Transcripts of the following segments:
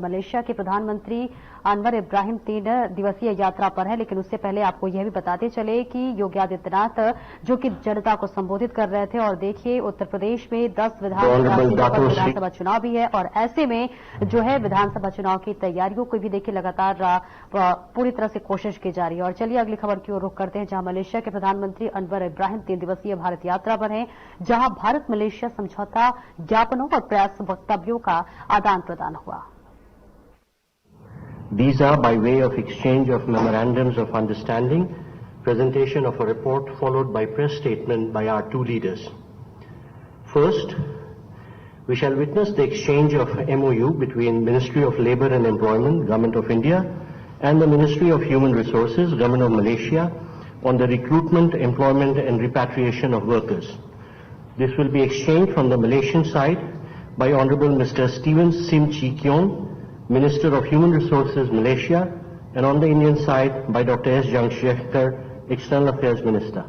Malaysia के प्रधानमंत्री अनवर इब्राहिम 3 दिवसीय यात्रा पर है, लेकिन उससे पहले आपको यह भी बताते चले कि योगी आदित्यनाथ जो कि जनता को संबोधित कर रहे थे। और देखिए, उत्तर प्रदेश में 10 विधानसभा चुनाव भी है और ऐसे में जो है विधानसभा चुनाव की तैयारियों को भी देखिए लगातार पूरी तरह से कोशिश की जा रही है। और चलिए अगली खबर की ओर रुख करते हैं, जहां मलेशिया के प्रधानमंत्री अनवर इब्राहिम 3 दिवसीय भारत यात्रा पर हैं, जहां भारत मलेशिया समझौता ज्ञापनों और प्रयास वक्तव्यों का आदान प्रदान हुआ। These are by way of exchange of memorandums of understanding, presentation of a report followed by press statement by our two leaders. First, we shall witness the exchange of MOU between Ministry of Labour and Employment, Government of India, and the Ministry of Human Resources, Government of Malaysia, on the recruitment, employment and repatriation of workers. This will be exchanged from the Malaysian side by Honourable Mr. Stephen Sim Chee Kion, Minister of Human Resources, Malaysia, and on the Indian side by Dr. S. Jaishankar, External Affairs Minister.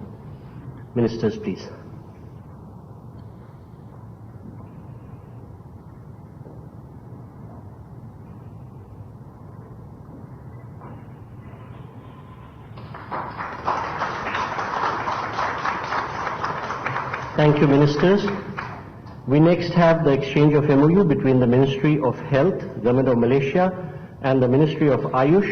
Ministers, please. Thank you, Ministers. We next have the exchange of MOU between the Ministry of Health, Government of Malaysia, and the Ministry of Ayush,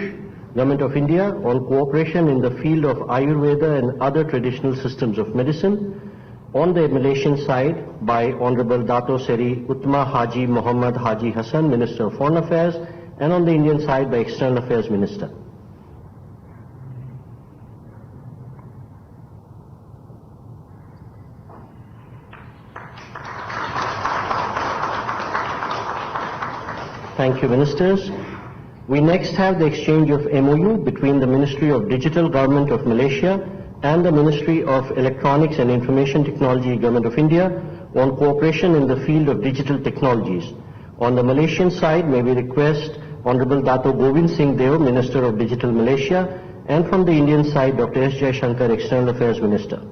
Government of India, on cooperation in the field of Ayurveda and other traditional systems of medicine. On the Malaysian side by Honorable Dato Seri Uttama Haji Muhammad Haji Hassan, Minister of Foreign Affairs, and on the Indian side by External Affairs Minister. Thank you, Ministers. We next have the exchange of MOU between the Ministry of Digital Government of Malaysia and the Ministry of Electronics and Information Technology Government of India on cooperation in the field of digital technologies. On the Malaysian side, may we request Honorable Dato Govind Singh Deo, Minister of Digital Malaysia, and from the Indian side, Dr. S. Jaishankar, External Affairs Minister.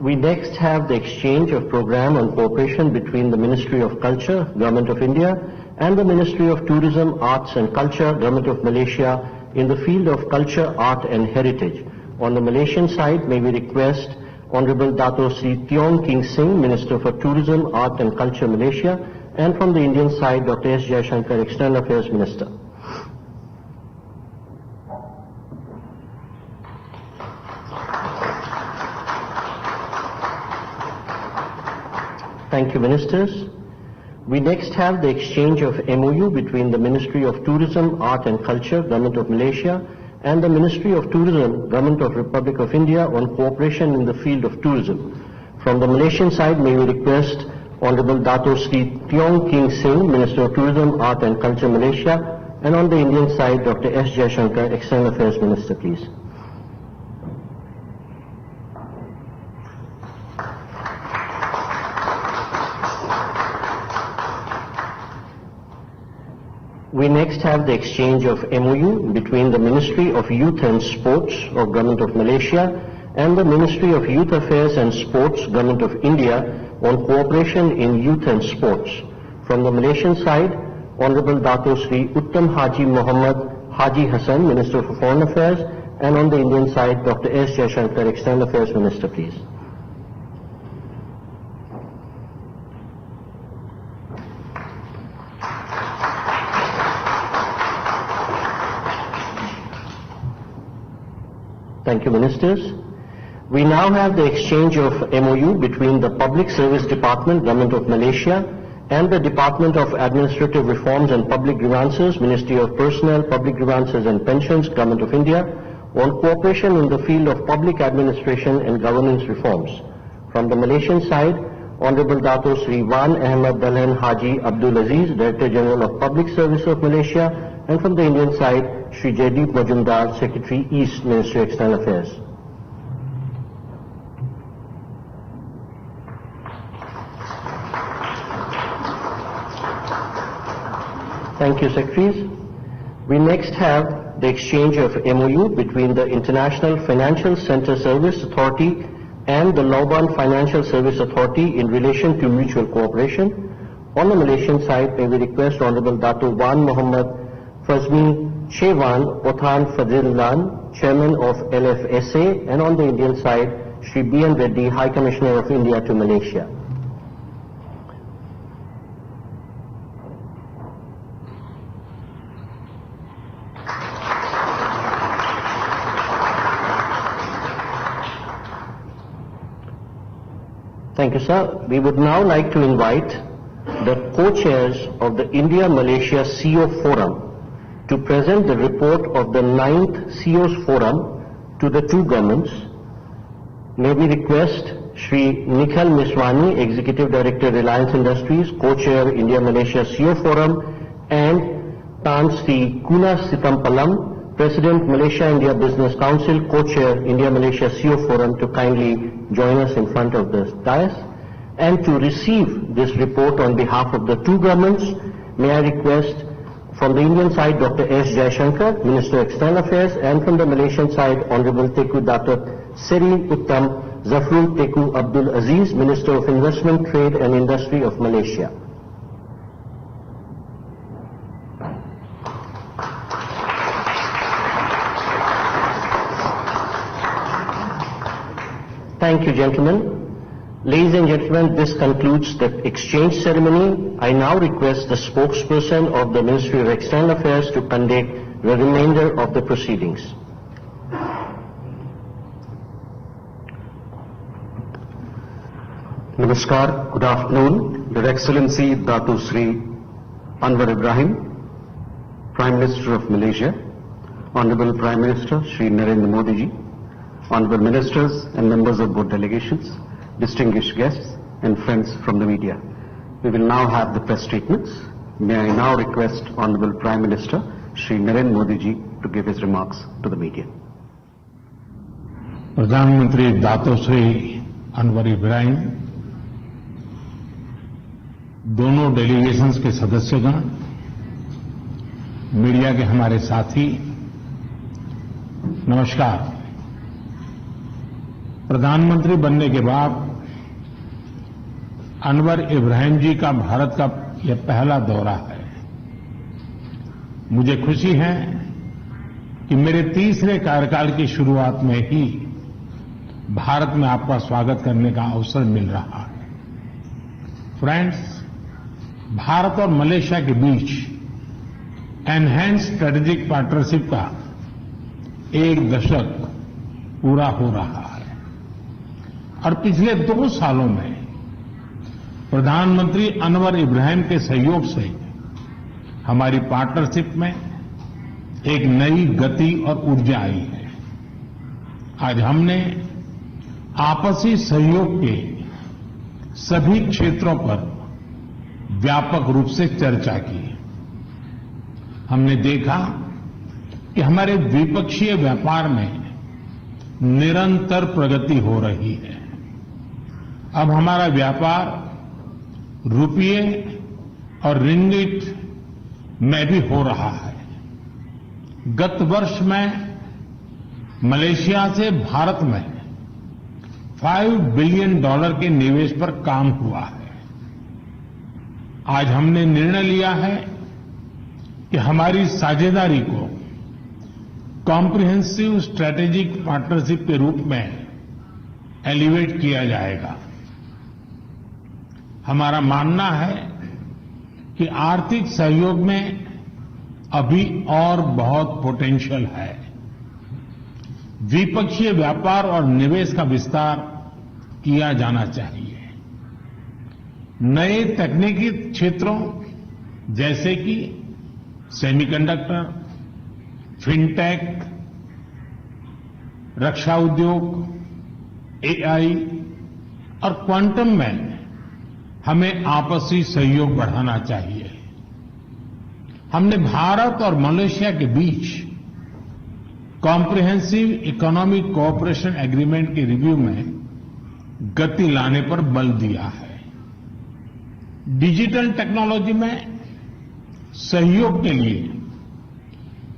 We next have the exchange of program on cooperation between the Ministry of Culture, Government of India, and the Ministry of Tourism, Arts and Culture, Government of Malaysia, in the field of culture, art and heritage. On the Malaysian side, may we request Honorable Dato Sri Tiong King Sing, Minister for Tourism, Art and Culture, Malaysia, and from the Indian side, Dr. S. Jaishankar, External Affairs Minister. Thank you, Ministers. We next have the exchange of MOU between the Ministry of Tourism, Art and Culture, Government of Malaysia, and the Ministry of Tourism, Government of Republic of India, on cooperation in the field of tourism. From the Malaysian side, may we request Honorable Dato Sri Tiong King Sing, Minister of Tourism, Art and Culture, Malaysia, and on the Indian side, Dr. S. Jaishankar, External Affairs Minister, please. We next have the exchange of MOU between the Ministry of Youth and Sports of Government of Malaysia and the Ministry of Youth Affairs and Sports, Government of India, on cooperation in youth and sports. From the Malaysian side, Honorable Dato Sri Uttam Haji Muhammad Haji Hassan, Minister for Foreign Affairs, and on the Indian side, Dr. S. Jaishankar, External Affairs Minister, please. Thank you, Ministers. We now have the exchange of MOU between the Public Service Department, Government of Malaysia, and the Department of Administrative Reforms and Public Grievances, Ministry of Personnel, Public Grievances and Pensions, Government of India, on cooperation in the field of public administration and governance reforms. From the Malaysian side, Honorable Dato Sri Wan Ahmad Dahlan Haji Abdul Aziz, Director General of Public Service of Malaysia, and from the Indian side, Sri Jaideep Majumdar, Secretary East, Ministry of External Affairs. Thank you, Secretaries. We next have the exchange of MOU between the International Financial Center Service Authority and the Lauban Financial Service Authority in relation to mutual cooperation. On the Malaysian side, may we request Honorable Dato Wan Muhammad Fazmi Shewan Othan Fadillan, Chairman of LFSA, and on the Indian side, Shri B.N. Reddy, High Commissioner of India to Malaysia. Thank you, sir. We would now like to invite the co-chairs of the India-Malaysia CEO Forum to present the report of the 9th CEO's Forum to the two governments. May we request Shri Nikhil Miswani, Executive Director, Reliance Industries, Co-Chair, India-Malaysia CEO Forum, and Tan Sri Kuna Sitampalam, President, Malaysia-India Business Council, Co-Chair, India-Malaysia CEO Forum, to kindly join us in front of the dais. And to receive this report on behalf of the two governments, may I request from the Indian side, Dr. S. Jaishankar, Minister of External Affairs, and from the Malaysian side, Honorable Tengku Dato' Seri Uttam Zafrul Tengku Abdul Aziz, Minister of Investment, Trade and Industry of Malaysia. Thank you, gentlemen. Ladies and gentlemen, this concludes the exchange ceremony. I now request the spokesperson of the Ministry of External Affairs to conduct the remainder of the proceedings. Namaskar, good afternoon. Your Excellency Dato Sri Anwar Ibrahim, Prime Minister of Malaysia, Honorable Prime Minister Shri Narendra Modi ji, Honorable Ministers and members of both delegations, distinguished guests and friends from the media. We will now have the press statements. May I now request Honorable Prime Minister Shri Narendra Modi ji to give his remarks to the media. प्रधानमंत्री दातो श्री अनवर इब्राहिम, दोनों delegations के सदस्यगण, media के हमारे साथी, नमस्कार। प्रधानमंत्री बनने के बाद अनवर इब्राहिम जी का भारत का यह पहला दौरा है। मुझे खुशी है कि मेरे तीसरे कार्यकाल की शुरुआत में ही भारत में आपका स्वागत करने का अवसर मिल रहा है। फ्रेंड्स, भारत और मलेशिया के बीच एनहांस स्ट्रेटेजिक पार्टनरशिप का 1 दशक पूरा हो रहा है और पिछले 2 सालों में प्रधानमंत्री अनवर इब्राहिम के सहयोग से हमारी पार्टनरशिप में एक नई गति और ऊर्जा आई है। आज हमने आपसी सहयोग के सभी क्षेत्रों पर व्यापक रूप से चर्चा की। हमने देखा कि हमारे द्विपक्षीय व्यापार में निरंतर प्रगति हो रही है। अब हमारा व्यापार रुपये और रिंगिट में भी हो रहा है। गत वर्ष में मलेशिया से भारत में $5 बिलियन के निवेश पर काम हुआ है। आज हमने निर्णय लिया है कि हमारी साझेदारी को कॉम्प्रिहेंसिव स्ट्रेटेजिक पार्टनरशिप के रूप में एलिवेट किया जाएगा। हमारा मानना है कि आर्थिक सहयोग में अभी और बहुत पोटेंशियल है। द्विपक्षीय व्यापार और निवेश का विस्तार किया जाना चाहिए। नए तकनीकी क्षेत्रों जैसे कि सेमीकंडक्टर, फिनटेक, रक्षा उद्योग, एआई और क्वांटम में हमें आपसी सहयोग बढ़ाना चाहिए। हमने भारत और मलेशिया के बीच कॉम्प्रिहेंसिव इकोनॉमिक कोऑपरेशन एग्रीमेंट के रिव्यू में गति लाने पर बल दिया है। डिजिटल टेक्नोलॉजी में सहयोग के लिए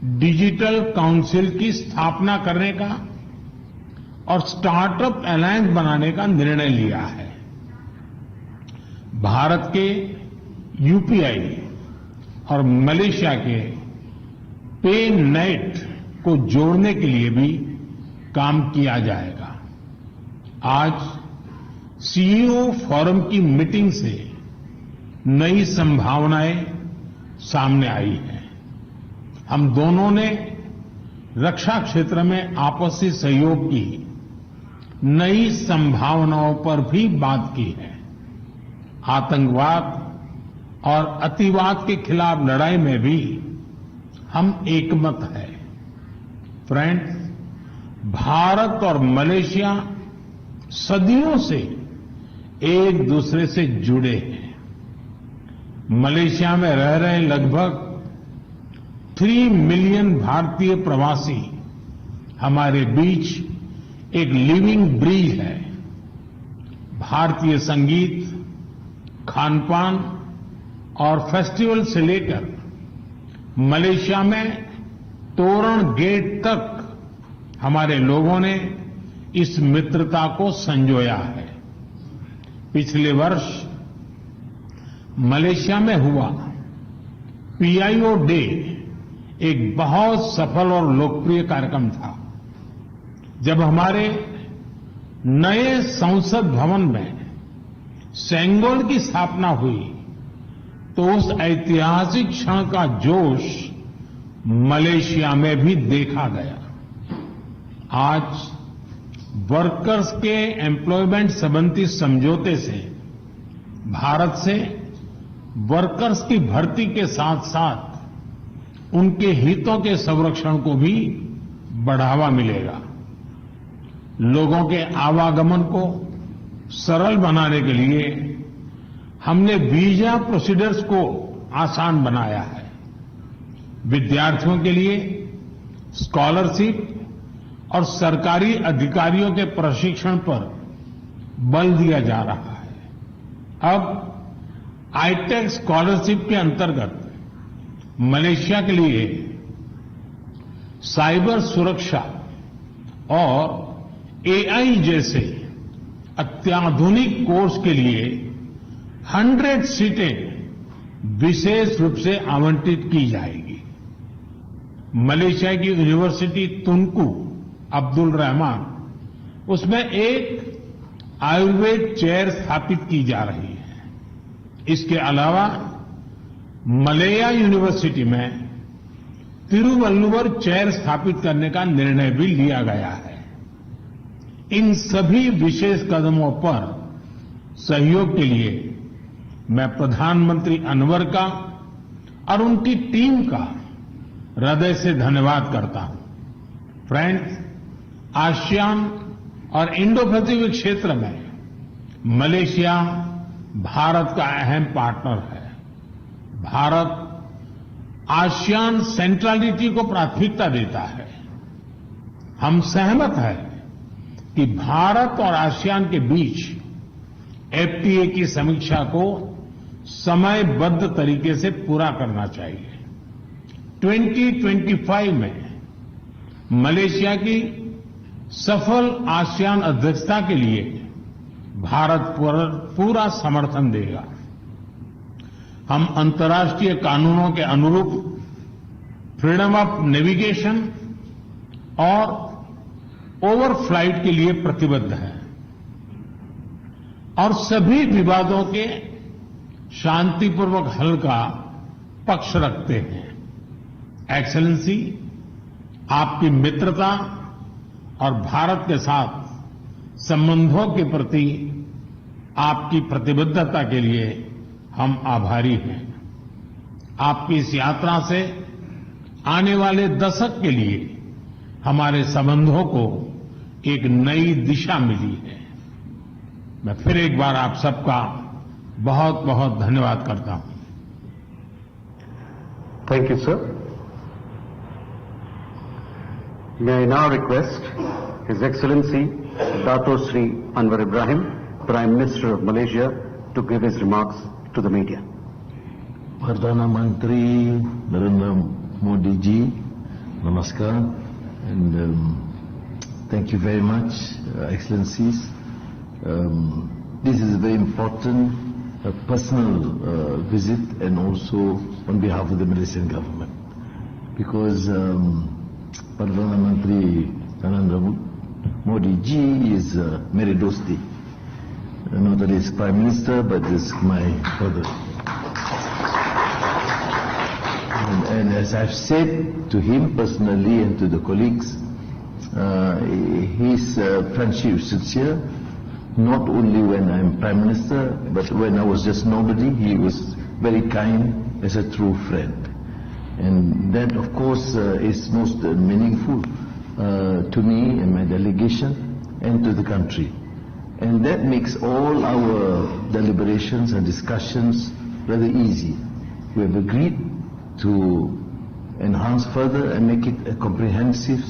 डिजिटल काउंसिल की स्थापना करने का और स्टार्टअप अलायंस बनाने का निर्णय लिया है। भारत के यूपीआई और मलेशिया के पेनेट को जोड़ने के लिए भी काम किया जाएगा। आज सीईओ फोरम की मीटिंग से नई संभावनाएं सामने आई हैं। हम दोनों ने रक्षा क्षेत्र में आपसी सहयोग की नई संभावनाओं पर भी बात की है। आतंकवाद और अतिवाद के खिलाफ लड़ाई में भी हम एकमत हैं। फ्रेंड्स, भारत और मलेशिया सदियों से एक दूसरे से जुड़े हैं। मलेशिया में रह रहे लगभग 3 मिलियन भारतीय प्रवासी हमारे बीच एक लिविंग ब्रिज है। भारतीय संगीत, खानपान और फेस्टिवल से लेकर मलेशिया में तोरण गेट तक हमारे लोगों ने इस मित्रता को संजोया है। पिछले वर्ष मलेशिया में हुआ पीआईओ डे एक बहुत सफल और लोकप्रिय कार्यक्रम था। जब हमारे नए संसद भवन में सेंगोल की स्थापना हुई तो उस ऐतिहासिक क्षण का जोश मलेशिया में भी देखा गया। आज वर्कर्स के एम्प्लॉयमेंट संबंधी समझौते से भारत से वर्कर्स की भर्ती के साथ साथ उनके हितों के संरक्षण को भी बढ़ावा मिलेगा। लोगों के आवागमन को सरल बनाने के लिए हमने वीजा प्रोसीडर्स को आसान बनाया है। विद्यार्थियों के लिए स्कॉलरशिप और सरकारी अधिकारियों के प्रशिक्षण पर बल दिया जा रहा है। अब आईटेक स्कॉलरशिप के अंतर्गत मलेशिया के लिए साइबर सुरक्षा और एआई जैसे अत्याधुनिक कोर्स के लिए 100 सीटें विशेष रूप से आवंटित की जाएगी। मलेशिया की यूनिवर्सिटी तुनकू अब्दुल रहमान, उसमें एक आयुर्वेद चेयर स्थापित की जा रही है। इसके अलावा मलया यूनिवर्सिटी में तिरुवल्लुवर चेयर स्थापित करने का निर्णय भी लिया गया है। इन सभी विशेष कदमों पर सहयोग के लिए मैं प्रधानमंत्री अनवर का और उनकी टीम का हृदय से धन्यवाद करता हूं। फ्रेंड्स, आसियान और इंडो पैसिफिक क्षेत्र में मलेशिया भारत का अहम पार्टनर है। भारत आसियान सेंट्रलिटी को प्राथमिकता देता है। हम सहमत हैं कि भारत और आसियान के बीच एफटीए की समीक्षा को समयबद्ध तरीके से पूरा करना चाहिए। 2025 में मलेशिया की सफल आसियान अध्यक्षता के लिए भारत पूरा समर्थन देगा। हम अंतर्राष्ट्रीय कानूनों के अनुरूप फ्रीडम ऑफ नेविगेशन और ओवरफ्लाइट के लिए प्रतिबद्ध है और सभी विवादों के शांतिपूर्वक हल का पक्ष रखते हैं। एक्सेलेंसी, आपकी मित्रता और भारत के साथ संबंधों के प्रति आपकी प्रतिबद्धता के लिए हम आभारी हैं। आपकी इस यात्रा से आने वाले दशक के लिए हमारे संबंधों को एक नई दिशा मिली है। मैं फिर एक बार आप सबका बहुत बहुत धन्यवाद करता हूं। Thank you, sir. May I now request His Excellency Dato Sri Anwar Ibrahim, Prime Minister of Malaysia, to give his remarks to the media. Perdana Menteri Narendra Modi ji, Namaskar, and thank you very much, Excellencies. This is a very important personal visit, and also on behalf of the Malaysian government, because Perdana Menteri Narendra Modi ji is mere dosti. Not only is Prime Minister, but is my brother. And as I've said to him personally and to the colleagues, his friendship is sincere, not only when I'm Prime Minister, but when I was just nobody. He was very kind as a true friend. And that, of course, is most meaningful to me and my delegation and to the country. And that makes all our deliberations and discussions rather easy. We have agreed to enhance further and make it a comprehensive